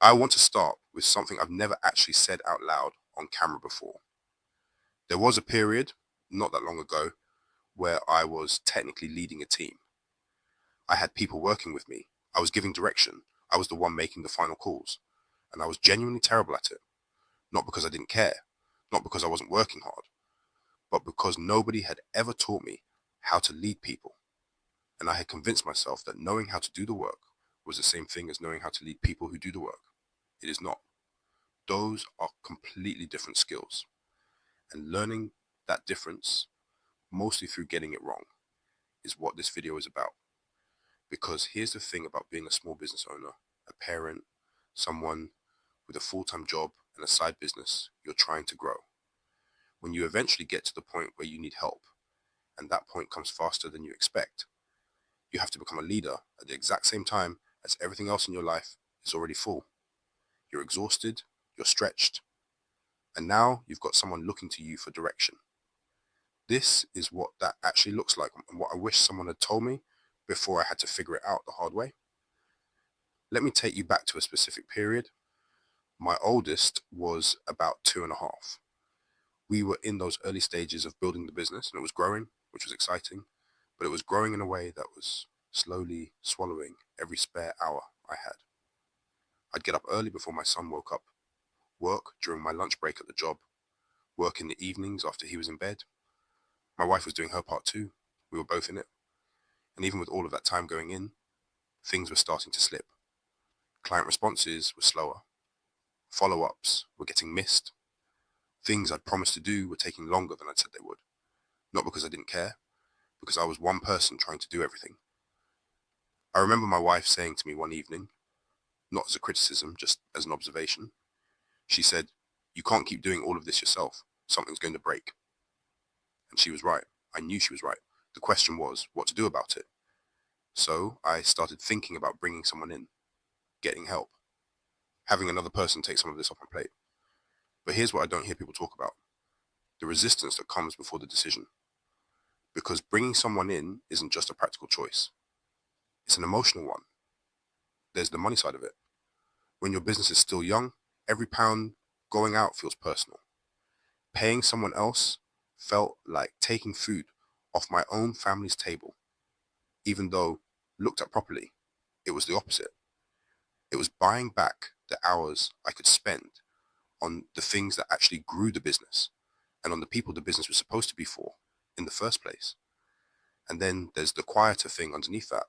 I want to start with something I've never actually said out loud on camera before. There was a period, not that long ago, where I was technically leading a team. I had people working with me. I was giving direction. I was the one making the final calls. And I was genuinely terrible at it. Not because I didn't care, not because I wasn't working hard, but because nobody had ever taught me how to lead people. And I had convinced myself that knowing how to do the work was the same thing as knowing how to lead people who do the work. It is not. Those are completely different skills. And learning that difference, mostly through getting it wrong, is what this video is about. Because here's the thing about being a small business owner, a parent, someone with a full-time job and a side business you're trying to grow. When you eventually get to the point where you need help, and that point comes faster than you expect, you have to become a leader at the exact same time as everything else in your life is already full. You're exhausted, you're stretched, and now you've got someone looking to you for direction. This is what that actually looks like, and what I wish someone had told me before I had to figure it out the hard way. Let me take you back to a specific period. My oldest was about 2.5. We were in those early stages of building the business, and it was growing, which was exciting, but it was growing in a way that was slowly swallowing every spare hour I had. I'd get up early before my son woke up, work during my lunch break at the job, work in the evenings after he was in bed. My wife was doing her part too. We were both in it. And even with all of that time going in, things were starting to slip. Client responses were slower. Follow-ups were getting missed. Things I'd promised to do were taking longer than I'd said they would. Not because I didn't care, because I was one person trying to do everything. I remember my wife saying to me one evening, not as a criticism, just as an observation, she said, "You can't keep doing all of this yourself. Something's going to break." And she was right. I knew she was right. The question was what to do about it. So I started thinking about bringing someone in, getting help, having another person take some of this off my plate. But here's what I don't hear people talk about: the resistance that comes before the decision. Because bringing someone in isn't just a practical choice. It's an emotional one. There's the money side of it. When your business is still young, every pound going out feels personal. Paying someone else felt like taking food off my own family's table, even though, looked at properly, it was the opposite. It was buying back the hours I could spend on the things that actually grew the business and on the people the business was supposed to be for in the first place. And then there's the quieter thing underneath that,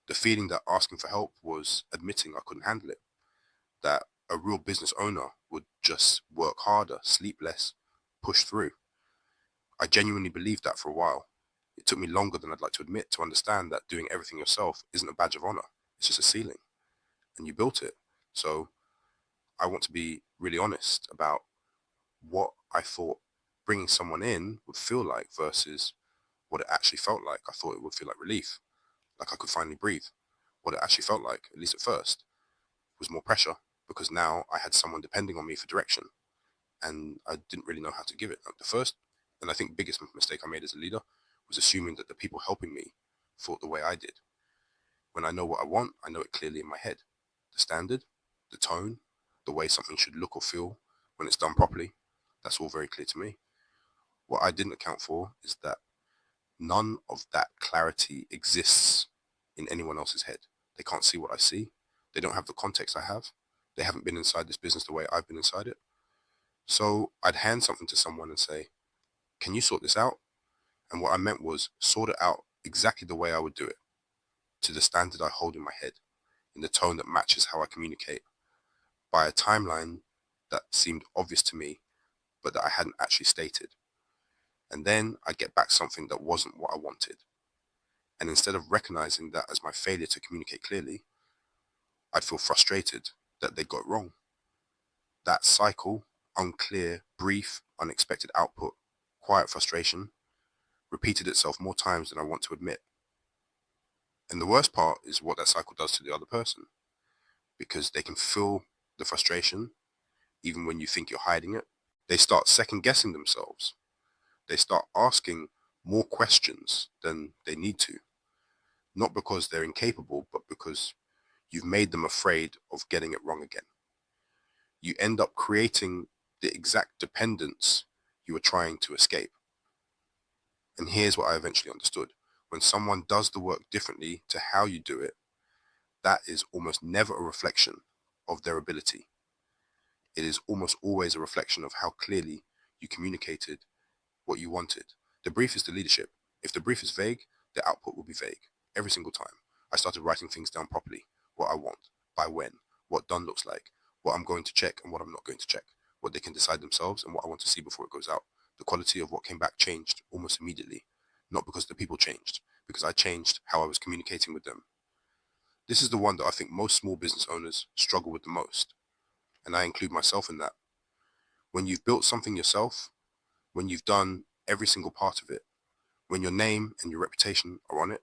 the feeling that asking for help was admitting I couldn't handle it, that a real business owner would just work harder, sleep less, push through. I genuinely believed that for a while. It took me longer than I'd like to admit to understand that doing everything yourself isn't a badge of honor. It's just a ceiling. And you built it. So I want to be really honest about what I thought bringing someone in would feel like versus what it actually felt like. I thought it would feel like relief, like I could finally breathe. What it actually felt like, at least at first, was more pressure, because now I had someone depending on me for direction, and I didn't really know how to give it. Like the first, and I think biggest mistake I made as a leader was assuming that the people helping me thought the way I did. When I know what I want, I know it clearly in my head. The standard, the tone, the way something should look or feel when it's done properly, that's all very clear to me. What I didn't account for is that none of that clarity exists in anyone else's head. They can't see what I see. They don't have the context I have. They haven't been inside this business the way I've been inside it. So I'd hand something to someone and say, "Can you sort this out?" And what I meant was sort it out exactly the way I would do it, to the standard I hold in my head, in the tone that matches how I communicate, by a timeline that seemed obvious to me, but that I hadn't actually stated. And then I'd get back something that wasn't what I wanted. And instead of recognizing that as my failure to communicate clearly, I'd feel frustrated that they got it wrong. That cycle, unclear, brief, unexpected output, quiet frustration, repeated itself more times than I want to admit. And the worst part is what that cycle does to the other person, because they can feel the frustration even when you think you're hiding it. They start second guessing themselves. They start asking more questions than they need to, not because they're incapable, but because you've made them afraid of getting it wrong again. you end up creating the exact dependence you were trying to escape. And here's what I eventually understood. When someone does the work differently to how you do it, that is almost never a reflection of their ability. It is almost always a reflection of how clearly you communicated what you wanted. The brief is the leadership. If the brief is vague, the output will be vague every single time. I started writing things down properly. What I want, by when, what done looks like, what I'm going to check and what I'm not going to check, what they can decide themselves and what I want to see before it goes out. The quality of what came back changed almost immediately, not because the people changed, because I changed how I was communicating with them. This is the one that I think most small business owners struggle with the most, and I include myself in that. When you've built something yourself, when you've done every single part of it, when your name and your reputation are on it,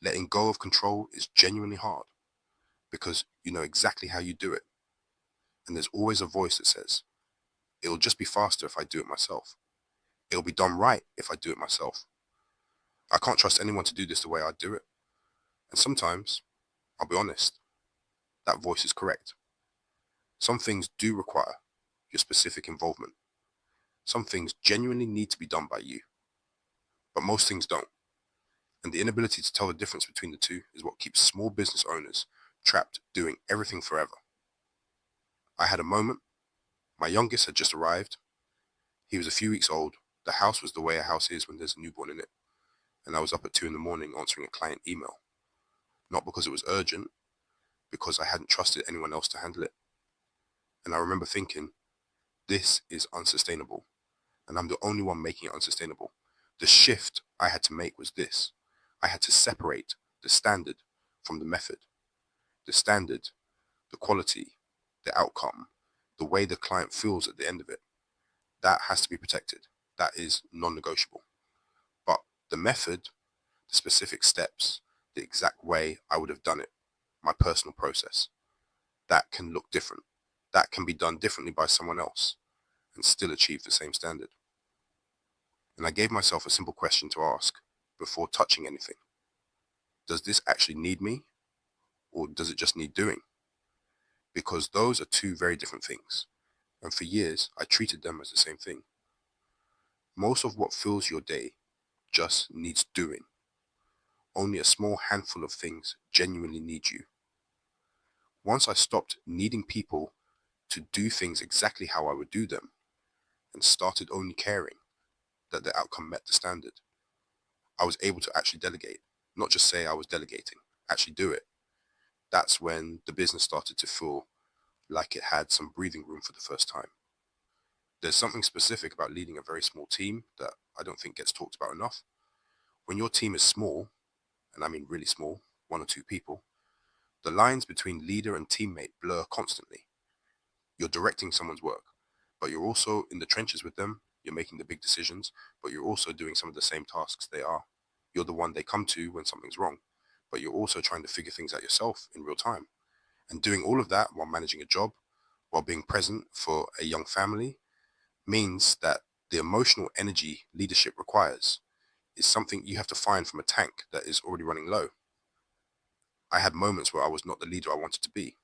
letting go of control is genuinely hard because you know exactly how you do it. And there's always a voice that says, it'll just be faster if I do it myself. It'll be done right if I do it myself. I can't trust anyone to do this the way I do it. And sometimes, I'll be honest, that voice is correct. Some things do require your specific involvement. Some things genuinely need to be done by you, but most things don't. And the inability to tell the difference between the two is what keeps small business owners trapped doing everything forever. I had a moment. My youngest had just arrived. He was a few weeks old. The house was the way a house is when there's a newborn in it. And I was up at 2 a.m. answering a client email. Not because it was urgent, because I hadn't trusted anyone else to handle it. And I remember thinking, this is unsustainable. And I'm the only one making it unsustainable. The shift I had to make was this. I had to separate the standard from the method. The standard, the quality, the outcome, the way the client feels at the end of it. That has to be protected. That is non-negotiable. But the method, the specific steps, the exact way I would have done it, my personal process, that can look different. That can be done differently by someone else and still achieve the same standard. And I gave myself a simple question to ask before touching anything. Does this actually need me, or does it just need doing? Because those are two very different things. And for years, I treated them as the same thing. Most of what fills your day just needs doing. Only a small handful of things genuinely need you. Once I stopped needing people to do things exactly how I would do them and started only caring that the outcome met the standard, I was able to actually delegate, not just say I was delegating, actually do it. That's when the business started to feel like it had some breathing room for the first time. There's something specific about leading a very small team that I don't think gets talked about enough. When your team is small, and I mean really small, 1 or 2 people, the lines between leader and teammate blur constantly. You're directing someone's work, but you're also in the trenches with them. You're making the big decisions, but you're also doing some of the same tasks they are. You're the one they come to when something's wrong, but you're also trying to figure things out yourself in real time. And doing all of that while managing a job, while being present for a young family, means that the emotional energy leadership requires is something you have to find from a tank that is already running low. I had moments where I was not the leader I wanted to be,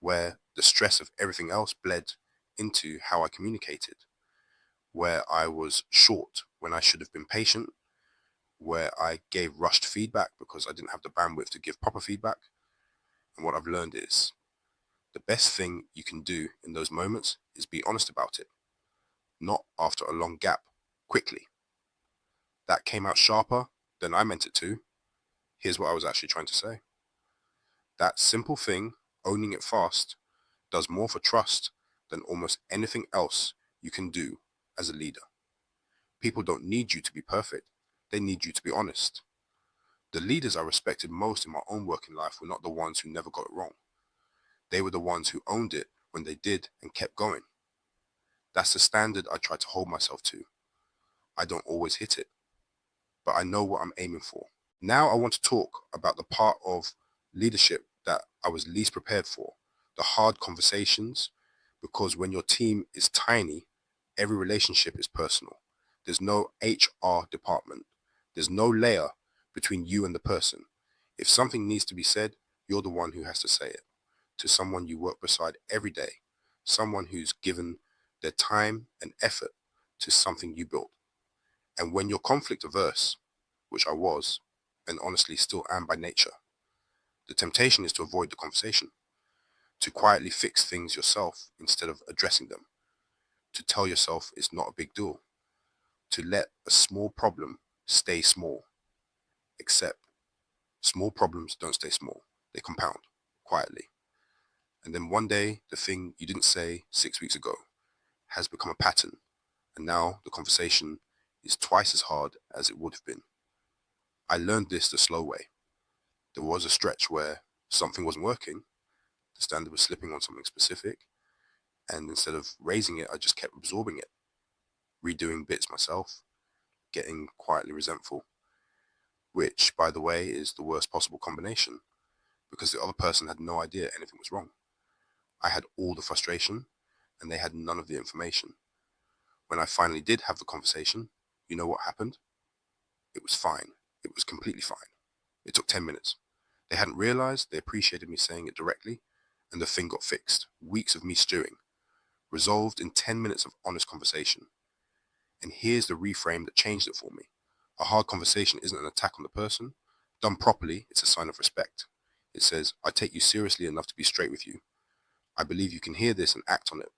where the stress of everything else bled into how I communicated, where I was short when I should have been patient, where I gave rushed feedback because I didn't have the bandwidth to give proper feedback. And what I've learned is the best thing you can do in those moments is be honest about it, not after a long gap, quickly. That came out sharper than I meant it to. Here's what I was actually trying to say. That simple thing, owning it fast, does more for trust than almost anything else you can do as a leader. People don't need you to be perfect. They need you to be honest. The leaders I respected most in my own working life were not the ones who never got it wrong. They were the ones who owned it when they did and kept going. That's the standard I try to hold myself to. I don't always hit it, but I know what I'm aiming for. Now I want to talk about the part of leadership that I was least prepared for, the hard conversations, because when your team is tiny, every relationship is personal. There's no HR department. There's no layer between you and the person. If something needs to be said, you're the one who has to say it to someone you work beside every day, someone who's given their time and effort to something you built. And when you're conflict averse, which I was, and honestly still am by nature, the temptation is to avoid the conversation, to quietly fix things yourself instead of addressing them, to tell yourself it's not a big deal, to let a small problem stay small. Except small problems don't stay small, they compound quietly. And then one day, the thing you didn't say 6 weeks ago has become a pattern, and now the conversation is twice as hard as it would have been. I learned this the slow way. There was a stretch where something wasn't working, the standard was slipping on something specific, and instead of raising it, I just kept absorbing it, redoing bits myself, getting quietly resentful, which, by the way, is the worst possible combination because the other person had no idea anything was wrong. I had all the frustration, and they had none of the information. When I finally did have the conversation, you know what happened? It was fine. It was completely fine. It took 10 minutes. They hadn't realized they appreciated me saying it directly, and the thing got fixed. Weeks of me stewing, resolved in 10 minutes of honest conversation. And here's the reframe that changed it for me. A hard conversation isn't an attack on the person. Done properly, it's a sign of respect. It says, I take you seriously enough to be straight with you. I believe you can hear this and act on it.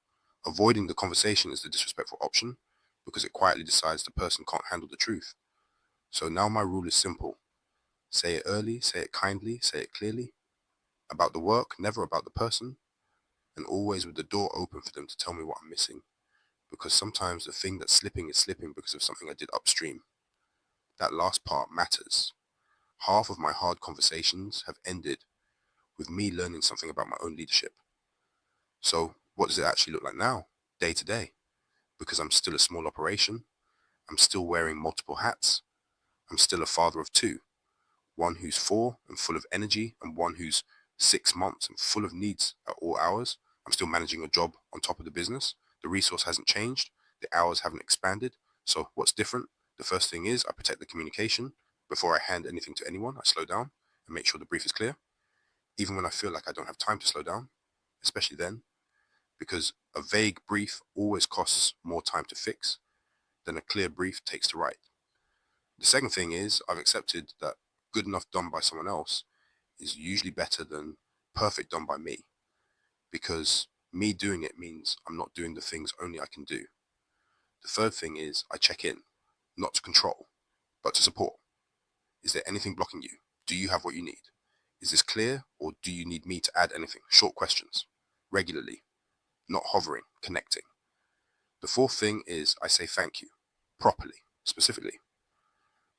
Avoiding the conversation is the disrespectful option because it quietly decides the person can't handle the truth. So now my rule is simple. Say it early, say it kindly, say it clearly. About the work, never about the person. And always with the door open for them to tell me what I'm missing. Because sometimes the thing that's slipping is slipping because of something I did upstream. That last part matters. Half of my hard conversations have ended with me learning something about my own leadership. So what does it actually look like now, day to day? Because I'm still a small operation, I'm still wearing multiple hats, I'm still a father of two, one who's 4 and full of energy, and one who's 6 months and full of needs at all hours. I'm still managing a job on top of the business. The resource hasn't changed, the hours haven't expanded. So what's different? The first thing is I protect the communication. Before I hand anything to anyone, I slow down and make sure the brief is clear, even when I feel like I don't have time to slow down, especially then, because a vague brief always costs more time to fix than a clear brief takes to write. The second thing is I've accepted that good enough done by someone else is usually better than perfect done by me, because me doing it means I'm not doing the things only I can do. The third thing is I check in, not to control, but to support. Is there anything blocking you? Do you have what you need? Is this clear, or do you need me to add anything? Short questions, regularly, not hovering, connecting. The fourth thing is I say thank you, properly, specifically.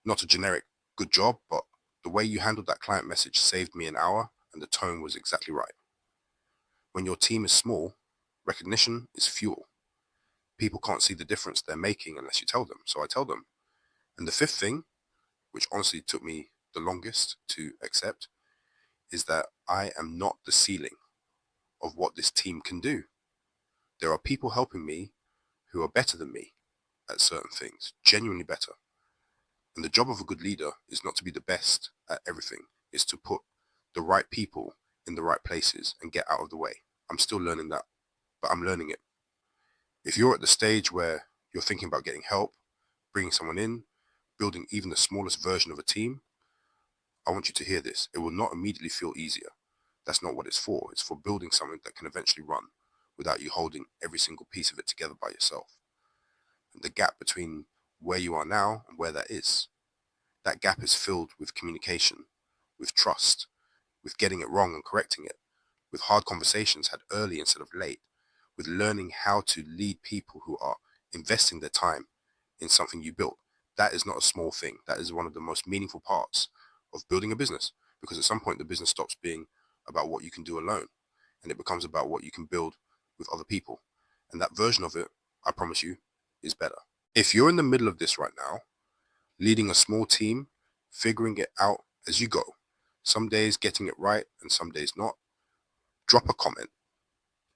Not a generic good job, but the way you handled that client message saved me an hour and the tone was exactly right. When your team is small, recognition is fuel. People can't see the difference they're making unless you tell them, so I tell them. And the fifth thing, which honestly took me the longest to accept, is that I am not the ceiling of what this team can do. There are people helping me who are better than me at certain things, genuinely better. And the job of a good leader is not to be the best at everything, it's to put the right people in the right places and get out of the way. I'm still learning that, but I'm learning it. If you're at the stage where you're thinking about getting help, bringing someone in, building even the smallest version of a team, I want you to hear this. It will not immediately feel easier. That's not what it's for. It's for building something that can eventually run without you holding every single piece of it together by yourself. And the gap between where you are now and where that is, that gap is filled with communication, with trust, with getting it wrong and correcting it, with hard conversations had early instead of late, with learning how to lead people who are investing their time in something you built. That is not a small thing. That is one of the most meaningful parts of building a business, because at some point the business stops being about what you can do alone and it becomes about what you can build with other people. And that version of it, I promise you, is better. If you're in the middle of this right now, leading a small team, figuring it out as you go, some days getting it right and some days not, drop a comment.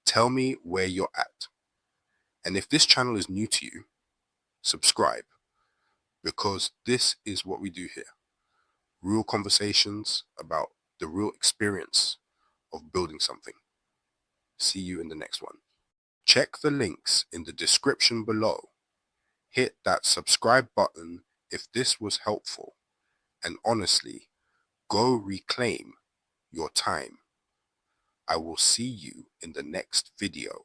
Tell me where you're at. And if this channel is new to you, subscribe, because this is what we do here. Real conversations about the real experience of building something. See you in the next one. Check the links in the description below. Hit that subscribe button if this was helpful, and honestly, go reclaim your time. I will see you in the next video.